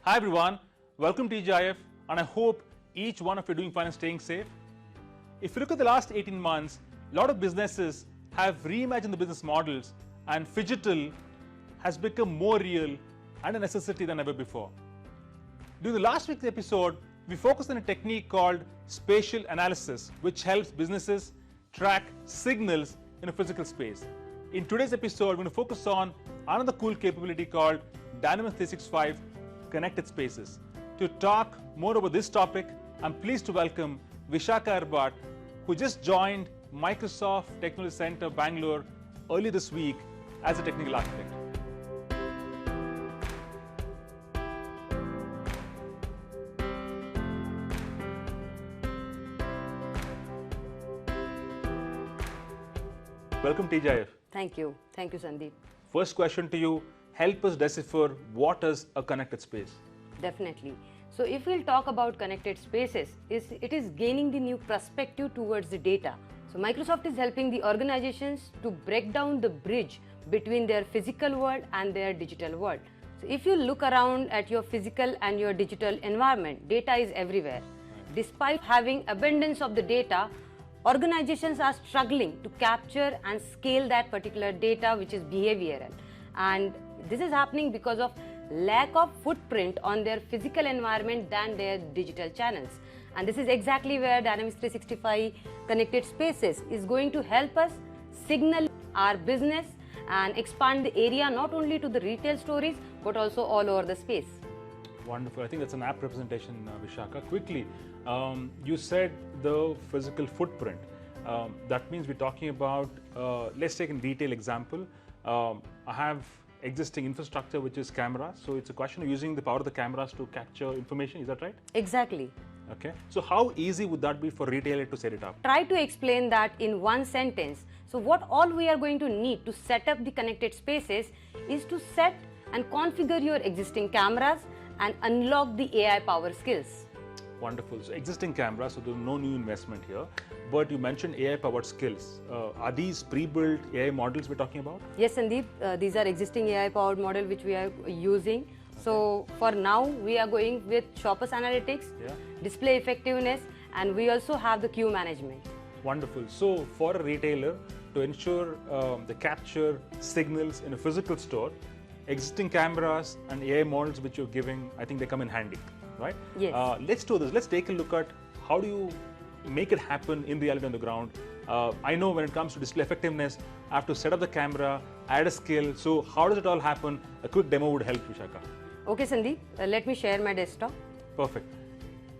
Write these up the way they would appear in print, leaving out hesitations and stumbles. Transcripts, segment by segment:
Hi everyone, welcome to TGIF, and I hope each one of you are doing fine and staying safe. If you look at the last 18 months, a lot of businesses have reimagined the business models, and phygital has become more real and a necessity than ever before. During the last week's episode, we focused on a technique called spatial analysis, which helps businesses track signals in a physical space. In today's episode, we're going to focus on another cool capability called Dynamics 365 Connected Spaces. To talk more about this topic, I'm pleased to welcome Vishakha Arbat, who just joined Microsoft Technology Center Bangalore early this week as a technical architect. Welcome TGIF. Thank you, Sandeep. First question to you, help us decipher what is a connected space. Definitely. So if we'll talk about connected spaces, it is gaining the new perspective towards the data. So Microsoft is helping the organizations to break down the bridge between their physical world and their digital world. So if you look around at your physical and your digital environment, data is everywhere. Despite having abundance of the data, organizations are struggling to capture and scale that particular data which is behavioral, and this is happening because of lack of footprint on their physical environment than their digital channels. And this is exactly where Dynamics 365 Connected Spaces is going to help us signal our business and expand the area not only to the retail stores but also all over the space. Wonderful. I think that's an apt representation, Vishakha. Quickly, you said the physical footprint. That means we're talking about, let's take a retail example. I have existing infrastructure which is cameras, so it's a question of using the power of the cameras to capture information, is that right? Exactly. Okay, so how easy would that be for retailer to set it up? Try to explain that in one sentence. So what all we are going to need to set up the connected spaces is to set and configure your existing cameras and unlock the AI power skills. Wonderful. So existing cameras, so there's no new investment here. But you mentioned AI powered skills. Are these pre-built AI models we're talking about? Yes, Sandeep. These are existing AI powered model which we are using. So for now, we are going with shoppers analytics, display effectiveness, and we also have the queue management. Wonderful. So for a retailer to ensure the capture signals in a physical store, existing cameras and AI models which you're giving, I think they come in handy, right? Yes. Let's do this. Let's take a look at how do you make it happen in reality on the ground. I know when it comes to display effectiveness, I have to set up the camera, add a skill. So how does it all happen? A quick demo would help, Vishakha. Okay, Sandeep. Let me share my desktop. Perfect.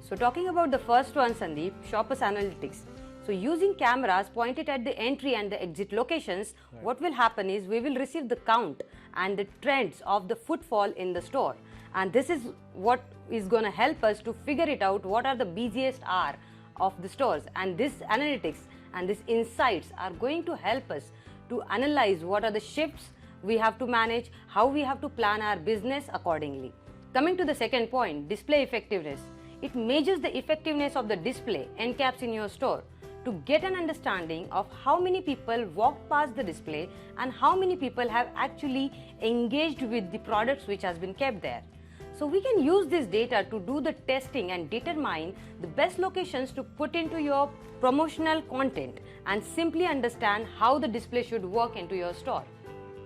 So talking about the first one, Sandeep, shoppers analytics. So using cameras pointed at the entry and the exit locations, what will happen is we will receive the count and the trends of the footfall in the store. And this is what is going to help us to figure it out what are the busiest hour of the stores. And this analytics and these insights are going to help us to analyze what are the shifts we have to manage, how we have to plan our business accordingly. Coming to the second point, display effectiveness. It measures the effectiveness of the display end caps in your store to get an understanding of how many people walked past the display and how many people have actually engaged with the products which has been kept there. So we can use this data to do the testing and determine the best locations to put into your promotional content and simply understand how the display should work into your store.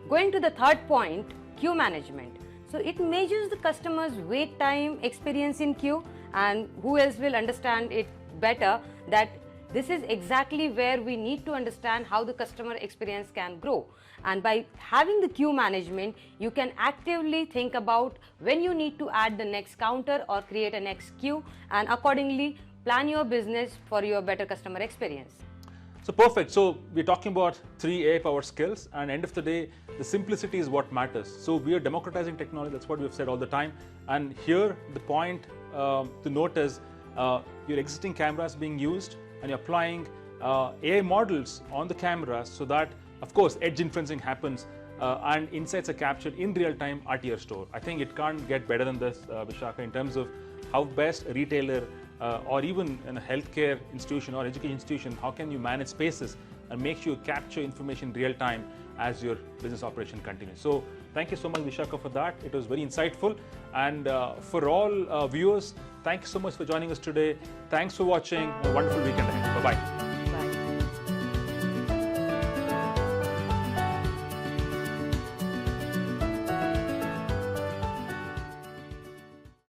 Going to the third point, queue management. So it measures the customer's wait time, experience in queue, and who else will understand it better that this is exactly where we need to understand how the customer experience can grow. And by having the queue management, you can actively think about when you need to add the next counter or create a next queue, and accordingly plan your business for your better customer experience. So perfect. So we're talking about 3 AI powered skills, and end of the day, the simplicity is what matters. So we are democratizing technology. That's what we've said all the time. And here the point to note is your existing cameras being used, and you're applying AI models on the cameras so that, of course, edge inferencing happens and insights are captured in real time at your store. I think it can't get better than this, Vishakha, in terms of how best a retailer or even in a healthcare institution or education institution, how can you manage spaces and make sure you capture information real time as your business operation continues. So Thank you so much, Vishaka, for that. It was very insightful. And for all viewers, thank you so much for joining us today. Thanks for watching. A wonderful weekend ahead. Bye-bye.